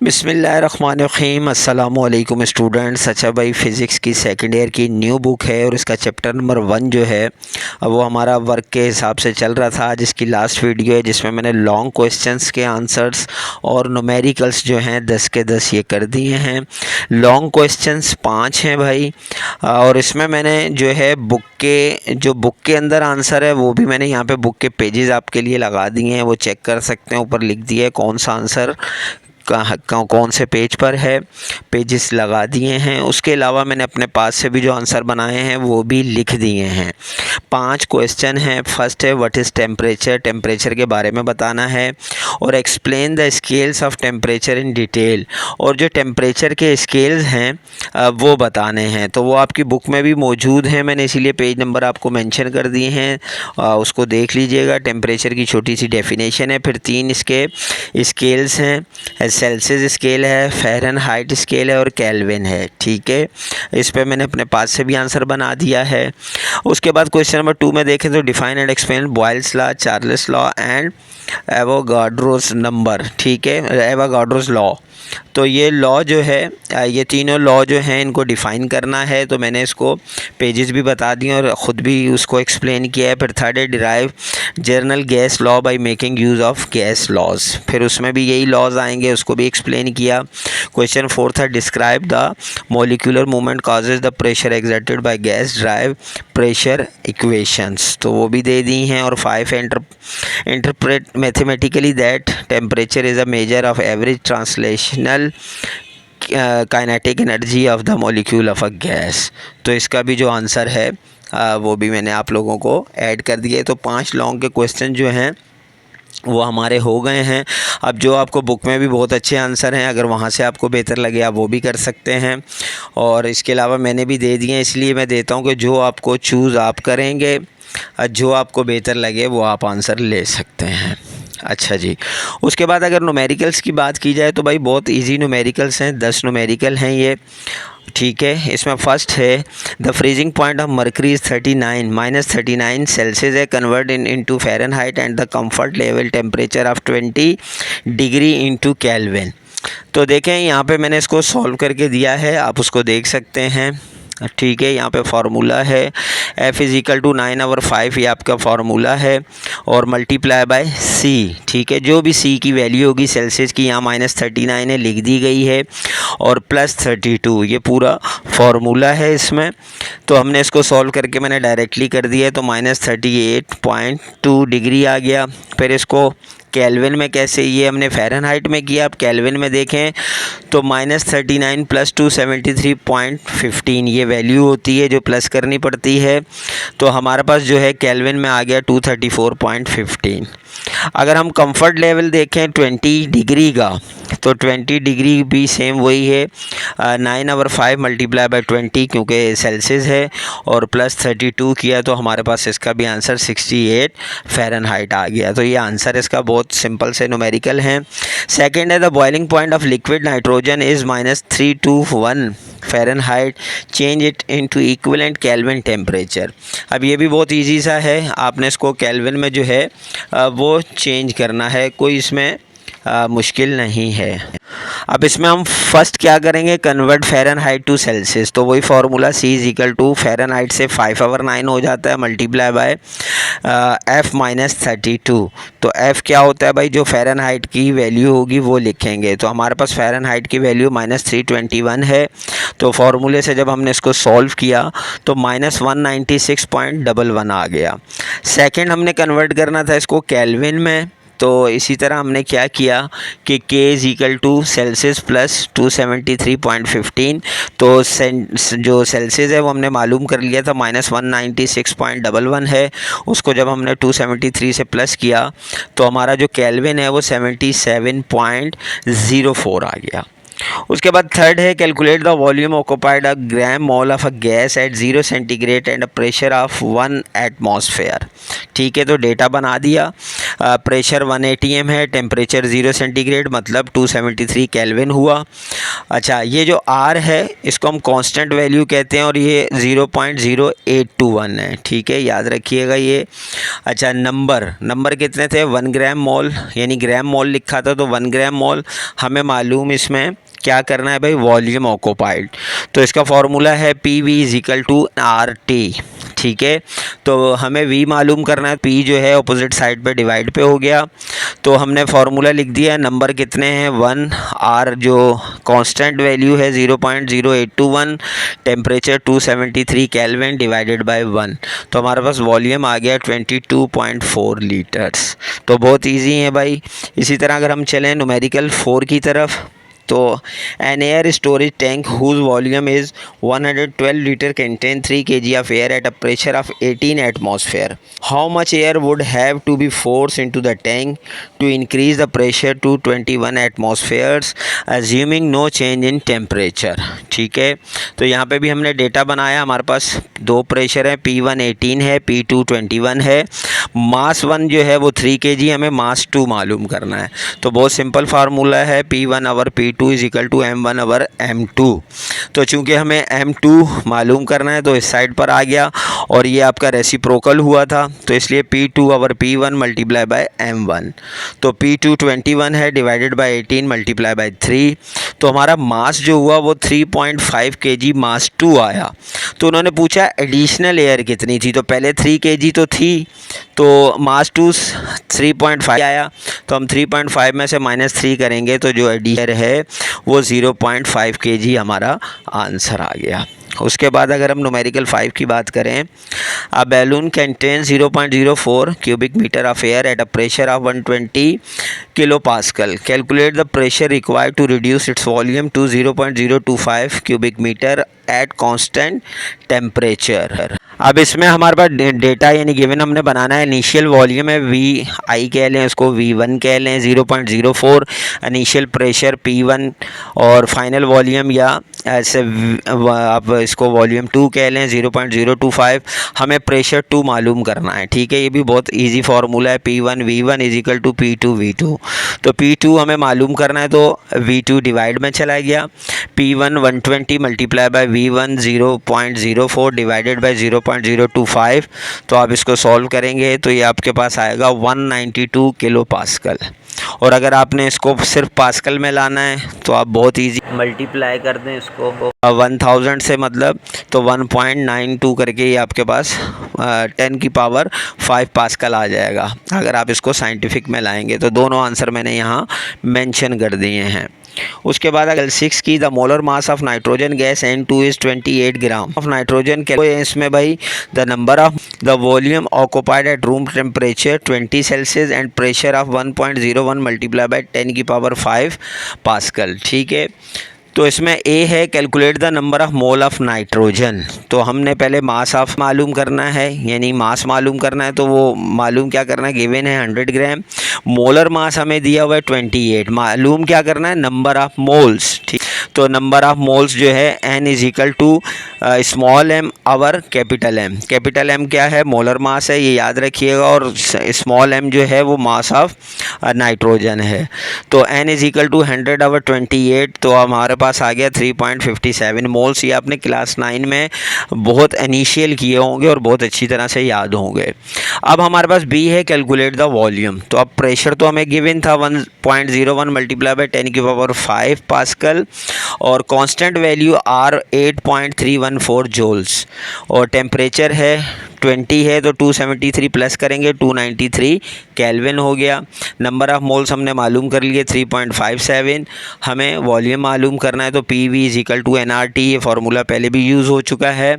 बिस्मिल्लाहिर्रहमानिर्रहीम अस्सलामुअलैकुम स्टूडेंट्स। अच्छा भाई, फ़िज़िक्स की सेकेंड ईयर की न्यू बुक है और इसका चैप्टर नंबर 1 जो है वो हमारा वर्क के हिसाब से चल रहा था। आज इसकी लास्ट वीडियो है जिसमें मैंने लॉन्ग क्वेश्चंस के आंसर्स और न्यूमेरिकल्स जो हैं 10 के 10 ये कर दिए हैं। लॉन्ग क्वेश्चंस 5 हैं भाई, और इसमें मैंने जो है बुक के अंदर आंसर है वो भी मैंने यहाँ पे बुक के पेजेस आपके लिए लगा दिए हैं, वो चेक कर सकते हैं। ऊपर लिख दिया है कौन सा आंसर कौन से पेज पर है, पेजेस लगा दिए हैं। उसके अलावा मैंने अपने पास से भी जो आंसर बनाए हैं वो भी लिख दिए हैं। 5 क्वेश्चन हैं। फर्स्ट है व्हाट इज़ टेम्परेचर, टेम्परेचर के बारे में बताना है, और explain the scales of temperature in detail, और जो टेम्परेचर के स्केल्स हैं वो बताने हैं। तो वो आपकी बुक में भी मौजूद हैं, मैंने इसीलिए पेज नंबर आपको मेंशन कर दिए हैं, उसको देख लीजिएगा। टेम्परेचर की छोटी सी डेफिनेशन है, फिर 3 इसके स्केल्स हैं, सेल्सियस स्केल है, फ़ारेनहाइट स्केल है और केल्विन है। ठीक है, इस पे मैंने अपने पास से भी आंसर बना दिया है। उसके बाद क्वेश्चन नंबर 2 में देखें तो define and explain Boyle's law, Charles law and Avogadro's number. ठीक है, एवोगाड्रोस लॉ। तो ये लॉ जो है, ये तीनों लॉ जो हैं इनको डिफ़ाइन करना है। तो मैंने इसको पेजेस भी बता दिए और ख़ुद भी उसको एक्सप्लेन किया है। फिर थर्ड है derive general gas law by making use of gas laws, फिर उसमें भी यही लॉज आएंगे, उसको भी एक्सप्लेन किया। क्वेश्चन 4 है describe the molecular movement causes the pressure exerted by gas, drive pressure equations, तो वो भी दे दी हैं। और 5 है interpret mathematically that temperature is a measure of average translational kinetic energy of the molecule of a gas. तो इसका भी जो आंसर है वो भी मैंने आप लोगों को ऐड कर दिए। तो 5 लॉन्ग के क्वेश्चन जो हैं वो हमारे हो गए हैं। अब जो आपको बुक में भी बहुत अच्छे आंसर हैं, अगर वहाँ से आपको बेहतर लगे आप वो भी कर सकते हैं, और इसके अलावा मैंने भी दे दिए हैं, इसलिए मैं देता हूँ कि जो आपको चूज़ आप करेंगे, जो आपको बेहतर लगे वो आप आंसर ले सकते हैं। अच्छा जी, उसके बाद अगर न्यूमेरिकल्स की बात की जाए तो भाई बहुत इजी न्यूमेरिकल्स हैं, 10 न्यूमेरिकल हैं ये। ठीक है, इसमें फर्स्ट है the freezing point of mercury is 39 -39 Celsius है, convert into Fahrenheit and the comfort level temperature of 20 degree into Kelvin. तो देखें यहाँ पे मैंने इसको सॉल्व करके दिया है, आप उसको देख सकते हैं। ठीक है, यहाँ पे फार्मूला है F = 9/5, ये आपका फार्मूला है, और मल्टीप्लाई बाय C। ठीक है, जो भी C की वैल्यू होगी सेल्सियस की, यहाँ -39 है लिख दी गई है, और +32, ये पूरा फार्मूला है इसमें। तो हमने इसको सॉल्व करके मैंने डायरेक्टली कर दिया है, तो -38.2 डिग्री आ गया। फिर इसको केल्विन में कैसे, ये हमने फ़ारेनहाइट में किया, अब केल्विन में देखें तो -39 + 2 73.15 ये वैल्यू होती है जो प्लस करनी पड़ती है। तो हमारे पास जो है केल्विन में आ गया 234.15। अगर हम कंफर्ट लेवल देखें 20 डिग्री का, तो 20 डिग्री भी सेम वही है, 9/5 मल्टीप्लाई बाय 20 क्योंकि सेल्सियस है, और +32 किया, तो हमारे पास इसका भी आंसर 68 फ़ारेनहाइट आ गया। तो ये आंसर इसका बहुत सिंपल से न्यूमेरिकल है। सेकेंड है the boiling point of liquid nitrogen is -321 Fahrenheit, change it into equivalent kelvin temperature. अब ये भी बहुत इजी सा है, आपने इसको केल्विन में जो है वो चेंज करना है, कोई इसमें मुश्किल नहीं है। अब इसमें हम फर्स्ट क्या करेंगे, कन्वर्ट फ़ारेनहाइट टू सेल्सियस, तो वही फार्मूला C = फ़ारेनहाइट से 5/9 हो जाता है, मल्टीप्लाई बाय F -32। तो F क्या होता है भाई, जो फ़ारेनहाइट की वैल्यू होगी वो लिखेंगे। तो हमारे पास फ़ारेनहाइट की वैल्यू -321 है, तो फार्मूले से जब हमने इसको सॉल्व किया तो -196.11 आ गया। सेकेंड हमने कन्वर्ट करना था इसको केल्विन में, तो इसी तरह हमने क्या किया कि K = सेल्सियस + 273.15, तो जो सेल्सियस है वो हमने मालूम कर लिया था, -196.11 है, उसको जब हमने 273 से प्लस किया तो हमारा जो केल्विन है वो 77.04 आ गया। उसके बाद थर्ड है calculate the volume occupied a gram mole of a gas at 0 centigrade and a pressure of 1 atmosphere. ठीक है, तो डेटा बना दिया। प्रेशर 180 m है, टेम्परेचर 0 सेंटीग्रेड मतलब 273 केल्विन हुआ। अच्छा, ये जो R है इसको हम कांस्टेंट वैल्यू कहते हैं और ये 0.0821 है। ठीक है, याद रखिएगा ये। अच्छा, नंबर कितने थे? 1 ग्राम मोल, यानी ग्राम मोल लिखा था तो 1 ग्राम मोल। हमें मालूम इसमें क्या करना है भाई, वॉल्यूम ऑक्यूपाइड। तो इसका फॉर्मूला है PV is equal to RT। ठीक है, तो हमें V मालूम करना है। P जो है अपोजिट साइड पे डिवाइड पे हो गया, तो हमने फार्मूला लिख दिया। नंबर कितने हैं? 1, R जो कांस्टेंट वैल्यू है 0.0821, टेम्परेचर 273 केल्विन डिवाइडेड बाय 1, तो हमारे पास वॉल्यूम आ गया 22.4 लीटर्स। तो बहुत इजी है भाई। इसी तरह अगर हम चलें न्यूमेरिकल 4 की तरफ, तो an air storage tank whose volume is 112 litre contain 3 kg of air at a pressure of 18 atmosphere. How much air would have to be force into the tank to increase the pressure to 21 atmospheres assuming no change in temperature. ठीक है, तो यहाँ पे भी हमने data बनाया। हमारे पास दो प्रेशर है, P1 18 है, P2 21 है। मास 1 जो है वो 3 kg, हमें मास 2 मालूम करना है। तो बहुत सिंपल फार्मूला है, P1 over P2 is equal to M1 over M2। तो चूंकि हमें M2 मालूम करना है तो इस साइड पर आ गया, और ये आपका रेसिप्रोकल हुआ था तो इसलिए P2 over P1 multiply by M1। तो P2 21 है डिवाइडेड बाय 18 मल्टीप्लाई बाय 3, तो हमारा मास जो हुआ वो 3.5 kg मास 2 आया। तो उन्होंने पूछा एडिशनल एयर कितनी थी, तो पहले 3 kg तो थी, तो मास 2 3.5 आया, तो हम 3.5 में से -3 करेंगे तो जो एडिशन है वो 0.5 kg हमारा आंसर आ गया। उसके बाद अगर हम न्यूमेरिकल 5 की बात करें, a balloon contain 0.04 cubic metre of air at a pressure of 120 kilo pascal. Calculate the pressure required to reduce its volume to 0.025 cubic metre at constant temperature. अब इसमें हमारे पास डेटा यानी गिवन हमने बनाना है। इनिशियल वॉल्यूम है VI कह लें, उसको V1 कह लें, 0.04 इनिशियल प्रेशर P1, और फाइनल वॉल्यूम या ऐसे आप इसको वॉल्यूम 2 कह लें 0.025। हमें प्रेशर 2 मालूम करना है। ठीक है, ये भी बहुत इजी फार्मूला है, P1 V1 is equal to P2 V2। तो P2 हमें मालूम करना है तो V2 डिवाइड में चला गया। P1 120 multiply by V1 0.04 divided by 0.025, तो आप इसको सॉल्व करेंगे तो ये आपके पास आएगा 192 किलो पास्कल। और अगर आपने इसको सिर्फ पास्कल में लाना है तो आप बहुत इजी मल्टीप्लाई कर दें इसको 1000 से, मतलब तो 1.92 करके ये आपके पास 10 की पावर 5 पास्कल आ जाएगा अगर आप इसको साइंटिफिक में लाएंगे। तो दोनों आंसर मैंने यहाँ मेंशन कर दिए हैं। उसके बाद अगर 6 की the molar mass of nitrogen gas N2 is 28 gram of nitrogen के इसमें भाई the number of the volume occupied at room temperature 20 Celsius and pressure of 1.01 multiply by 10 की पावर 5 पास्कल। ठीक है, तो इसमें A है calculate the number of mole of nitrogen. तो हमने पहले मास ऑफ मालूम करना है, यानी मास मालूम करना है, तो वो मालूम क्या करना है, गिवन है 100 ग्राम। मोलर मास हमें दिया हुआ है 28। मालूम क्या करना है, नंबर ऑफ मोल्स। ठीक, तो नंबर ऑफ मोल्स जो है N is equal to small m over capital M। Capital M क्या है, मोलर मास है, ये याद रखिएगा, और स्मॉल m जो है वो मास ऑफ नाइट्रोजन है। तो N is equal to 100 over 28, तो हमारे पास आ गया 3.57 मोल्स। ये आपने क्लास 9 में बहुत इनिशियल किए होंगे और बहुत अच्छी तरह से याद होंगे। अब हमारे पास B है कैलकुलेट द वॉल्यूम। तो अब प्रेशर तो हमें गिवन था 1.01 मल्टीप्लाई बाय 10 की पावर 5 पास्कल, और कांस्टेंट वैल्यू R 8.314 जूल्स, और टेम्परेचर है 20 है तो 273 प्लस करेंगे 293 केल्विन हो गया। नंबर ऑफ मोल्स हमने मालूम कर लिए 3.57। हमें वॉल्यूम मालूम करना है तो PV is equal to NRT, ये फार्मूला पहले भी यूज़ हो चुका है।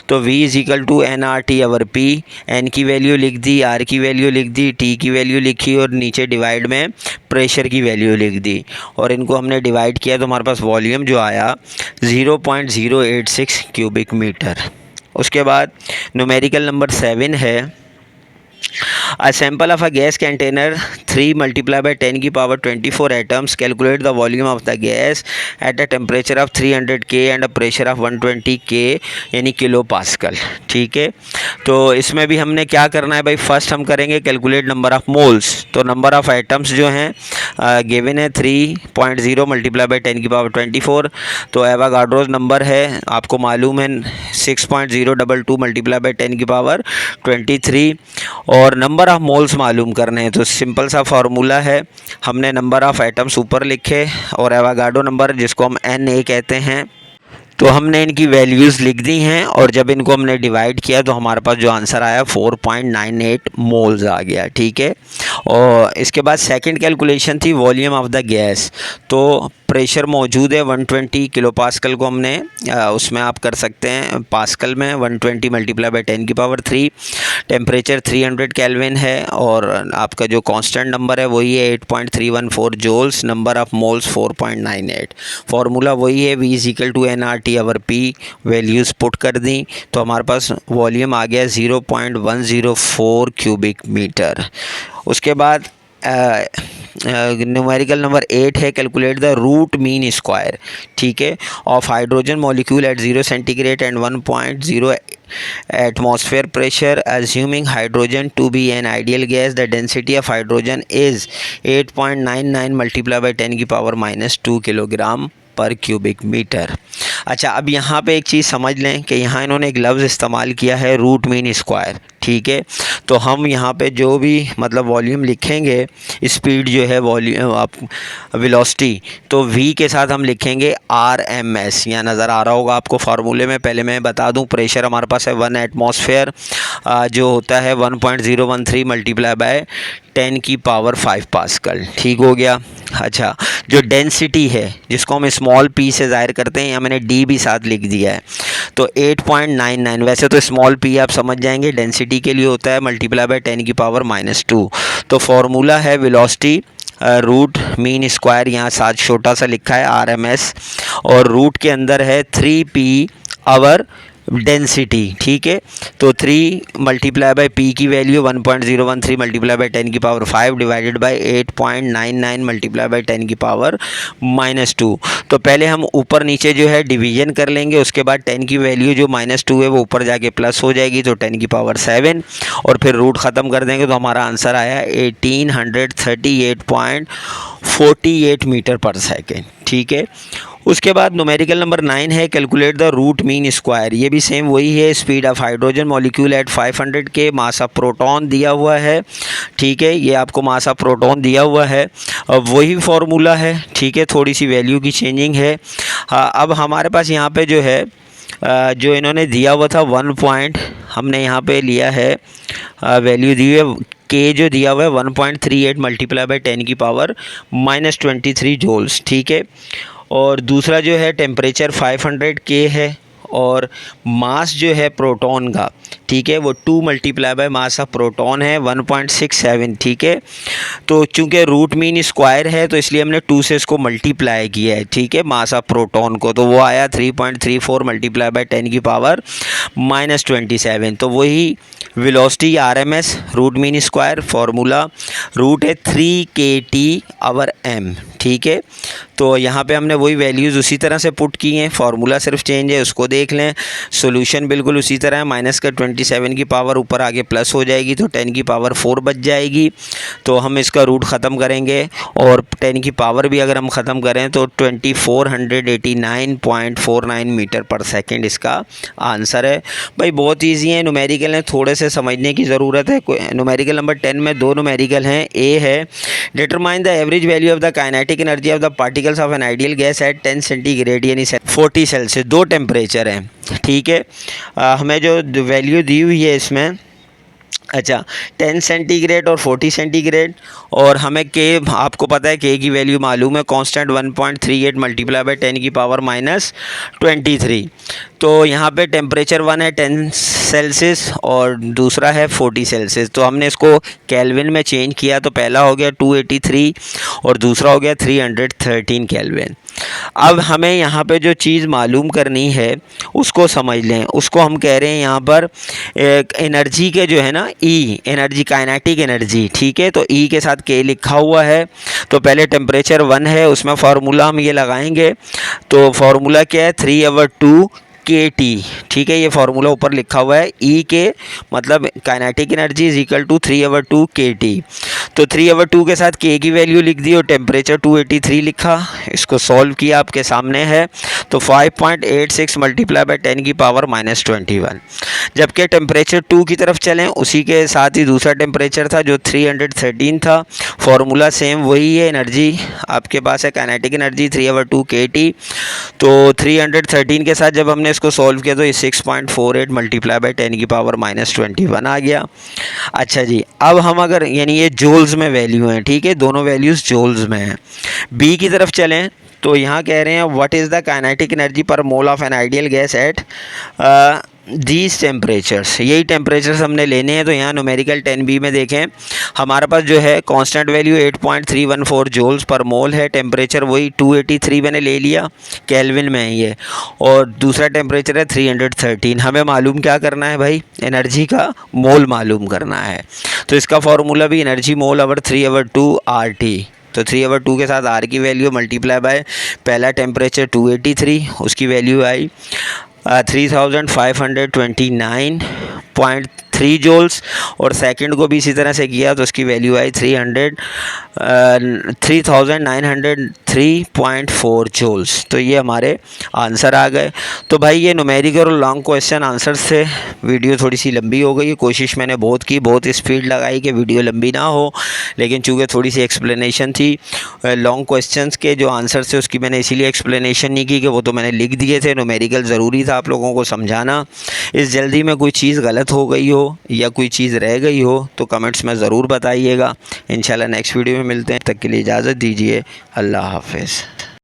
तो V is equal to NRT over P। N की वैल्यू लिख दी, R की वैल्यू लिख दी, T की वैल्यू लिखी, और नीचे डिवाइड में प्रेशर की वैल्यू लिख दी, और इनको हमने डिवाइड किया तो हमारे पास वॉल्यूम जो आया 0.086 क्यूबिक मीटर। उसके बाद न्यूमेरिकल नंबर 7 है A sample of a gas container 3 multiplied by 10 की power 24 atoms. Calculate the volume of the gas at a temperature of 300 K and a pressure of 120 K यानी kilo pascal. ठीक है, तो इसमें भी हमने क्या करना है भाई, फर्स्ट हम करेंगे कैलकुलेट नंबर ऑफ मोल्स। तो नंबर ऑफ एटम्स जो हैं गिवन है 3.0 मल्टीप्लाई बाई 10 की पावर 24। तो एवोगाड्रोस नंबर है आपको मालूम है 6.022 मल्टीप्लाई बाई 10 की पावर 23। और नंबर ऑफ मोल्स मालूम करने हैं तो सिंपल सा फार्मूला है, हमने नंबर ऑफ एटम्स ऊपर लिखे और एवोगाड्रो नंबर जिसको हम Na कहते हैं, तो हमने इनकी वैल्यूज़ लिख दी हैं और जब इनको हमने डिवाइड किया तो हमारे पास जो आंसर आया 4.98 मोल्स आ गया। ठीक है, और इसके बाद सेकंड कैलकुलेशन थी वॉल्यूम ऑफ द गैस। तो प्रेशर मौजूद है 120 किलो पास्कल को हमने उसमें आप कर सकते हैं पास्कल में 120 मल्टीप्लाई बाई 10 की पावर 3। टेम्परेचर 300 केल्विन है और आपका जो कांस्टेंट नंबर है वही है 8.314 joules. Number of moles 4.98। Formula वही है V = nRT/P। वैल्यूज़ पुट कर दी तो हमारे पास वॉल्यूम आ गया 0.104 क्यूबिक मीटर। उसके बाद न्यूमेरिकल नंबर 8 है calculate the root mean square. ठीक है, of hydrogen molecule at 0 centigrade and 1.0 atmosphere pressure. Assuming hydrogen to be an ideal gas, the density of hydrogen is 8.99 multiplied by 10 की power -2 kilogram पर cubic metre. अच्छा, अब यहाँ पे एक चीज़ समझ लें कि यहाँ इन्होंने एक लफ्ज़ इस्तेमाल किया है रूट मीन स्क्वायर। ठीक है, तो हम यहाँ पे जो भी मतलब वॉल्यूम लिखेंगे, स्पीड जो है वॉल्यूम आप वेलोसिटी, तो V के साथ हम लिखेंगे RMS। यहाँ नज़र आ रहा होगा आपको फार्मूले में। पहले मैं बता दूँ, प्रेशर हमारे पास है 1 एटमॉस्फेयर जो होता है 1.013 मल्टीप्लाई बाय 10 की पावर 5 पास्कल। ठीक हो गया। अच्छा, जो डेंसिटी है जिसको हम स्मॉल p से ज़ाहिर करते हैं, यहाँ मैंने d भी साथ लिख दिया है, तो 8.99। वैसे तो स्मॉल p आप समझ जाएंगे डेंसिटी के लिए होता है मल्टीप्लाई बाय 10 की पावर -2। तो फार्मूला है वेलोसिटी रूट मीन स्क्वायर, यहाँ साथ छोटा सा लिखा है RMS, और रूट के अंदर है 3p आवर डेंसिटी। ठीक है, तो 3 मल्टीप्लाई बाय p की वैल्यू 1.013 मल्टीप्लाई बाय 10 की power 5 divided by 8.99 multiply by 10 की पावर -2। तो पहले हम ऊपर नीचे जो है डिवीजन कर लेंगे, उसके बाद 10 की वैल्यू जो -2 है वो ऊपर जाके प्लस हो जाएगी, तो 10 की पावर 7, और फिर रूट ख़त्म कर देंगे तो हमारा आंसर आया 1838.48 मीटर पर सेकेंड। ठीक है, उसके बाद न्यूमेरिकल नंबर 9 है calculate the root mean square. ये भी सेम वही है, speed of hydrogen molecule at 500 K, mass of proton दिया हुआ है। ठीक है, ये आपको मास ऑफ प्रोटॉन दिया हुआ है, अब वही फार्मूला है। ठीक है, थोड़ी सी वैल्यू की चेंजिंग है। अब हमारे पास यहाँ पे जो है जो इन्होंने दिया हुआ था 1 पॉइंट, हमने यहाँ पे लिया है वैल्यू दी है के जो दिया हुआ है 1.38 मल्टीप्लाई बाय 10 की पावर -23 जूल्स। ठीक है, और दूसरा जो है टेम्परेचर 500 के है, और मास जो है प्रोटॉन का, ठीक है, वो 2 multiply by mass of proton है 1.67। ठीक है, तो चूंकि रूट मीन स्क्वायर है तो इसलिए हमने 2 से इसको मल्टीप्लाई किया है। ठीक है, मास ऑफ प्रोटॉन को, तो वो आया 3.34 मल्टीप्लाई बाय 10 की पावर -27। तो वही velocity RMS root mean square, formula root है 3kT/m। ठीक है, तो यहाँ पे हमने वही वैल्यूज़ उसी तरह से पुट की हैं, फार्मूला सिर्फ चेंज है, उसको देख लें। सॉल्यूशन बिल्कुल उसी तरह है, माइनस का 27 की पावर ऊपर आगे प्लस हो जाएगी तो 10 की पावर 4 बच जाएगी। तो हम इसका रूट ख़त्म करेंगे और 10 की पावर भी अगर हम ख़त्म करें तो 2489.49 मीटर पर सेकेंड इसका आंसर है। भाई बहुत ईजी है, न्यूमेरिकल है, थोड़े से समझने की ज़रूरत है। न्यूमेरिकल नंबर 10 में 2 न्यूमेरिकल हैं। ए है determine the average value of the kinetic energy of the particles of an ideal gas eight 10 centigrade यानी 40 सेल्सियस। 2 टेम्परेचर हैं। ठीक है, हमें जो वैल्यू दी हुई है इसमें, अच्छा 10 सेंटीग्रेड और 40 सेंटीग्रेड, और हमें के आपको पता है के की वैल्यू मालूम है, कांस्टेंट 1.38 मल्टीप्लाई बाय 10 की पावर -23। तो यहाँ पे टेम्परेचर 1 है 10 सेल्सियस और दूसरा है 40 सेल्सियस। तो हमने इसको केल्विन में चेंज किया, तो पहला हो गया 283 और दूसरा हो गया 313 केल्विन। अब हमें यहाँ पे जो चीज़ मालूम करनी है उसको समझ लें। उसको हम कह रहे हैं यहाँ पर एनर्जी के जो है ना ई, एनर्जी काइनेटिक एनर्जी, ठीक है। तो ई के साथ के लिखा हुआ है। तो पहले टेम्परेचर 1 है, उसमें फार्मूला हम ये लगाएंगे। तो फार्मूला क्या है, 3/2 KT, ठीक है। ये फार्मूला ऊपर लिखा हुआ है। ई के मतलब kinetic energy is equal to 3/2 KT। तो 3/2 के साथ के की वैल्यू लिख दी और टेम्परेचर 283 लिखा। इसको सॉल्व किया, आपके सामने है। तो 5.86 मल्टीप्लाई बाय 10⁻⁻21। जबकि टेम्परेचर 2 की तरफ चलें, उसी के साथ ही दूसरा टेम्परेचर था जो 313 था। फार्मूला सेम वही है। एनर्जी आपके पास है काइनेटिक एनर्जी 3/2 KT। तो 313 के साथ जब हमने इसको सॉल्व किया तो ये 6.48 मल्टीप्लाई बाय 10⁻⁻21 आ गया। अच्छा जी, अब हम अगर यानी ये जूल्स में वैल्यू हैं, ठीक है, दोनों वैल्यूज़ जूल्स में हैं। बी की तरफ चलें तो यहाँ कह रहे हैं what is the kinetic energy per mole of an ideal gas at these temperatures. यही टेम्परेचर्स हमने लेने हैं। तो यहाँ न्यूमेरिकल 10B में देखें, हमारे पास जो है कांस्टेंट वैल्यू 8.314 जूल्स पर मोल है। टेम्परेचर वही 283 मैंने ले लिया, केल्विन में है ये, और दूसरा टेम्परेचर है 313। हमें मालूम क्या करना है भाई, एनर्जी का मोल मालूम करना है। तो इसका फार्मूला भी एनर्जी मोल ओवर 3/2 RT। तो 3/2 के साथ R की वैल्यू मल्टीप्लाई बाय पहला टेम्परेचर 283, उसकी वैल्यू आई 3529.3 जूल्स, और सेकंड को भी इसी तरह से किया तो उसकी वैल्यू आई 3903.4 जूल्स। तो ये हमारे आंसर आ गए। तो भाई ये न्यूमेरिकल और लॉन्ग क्वेश्चन आंसर से वीडियो थोड़ी सी लंबी हो गई। कोशिश मैंने बहुत की, बहुत स्पीड लगाई कि वीडियो लंबी ना हो, लेकिन चूँकि थोड़ी सी एक्सप्लेनेशन थी लॉन्ग क्वेश्चंस के जो आंसर से, उसकी मैंने इसीलिए एक्सप्लेनेशन नहीं की कि वो तो मैंने लिख दिए थे। न्यूमेरिकल ज़रूरी था आप लोगों को समझाना। इस जल्दी में कोई चीज़ गलत हो गई हो या कोई चीज़ रह गई हो तो कमेंट्स में ज़रूर बताइएगा। इंशाल्लाह नेक्स्ट वीडियो में मिलते हैं, तब तक के लिए इजाज़त दीजिए। अल्लाह हाफ़िज़।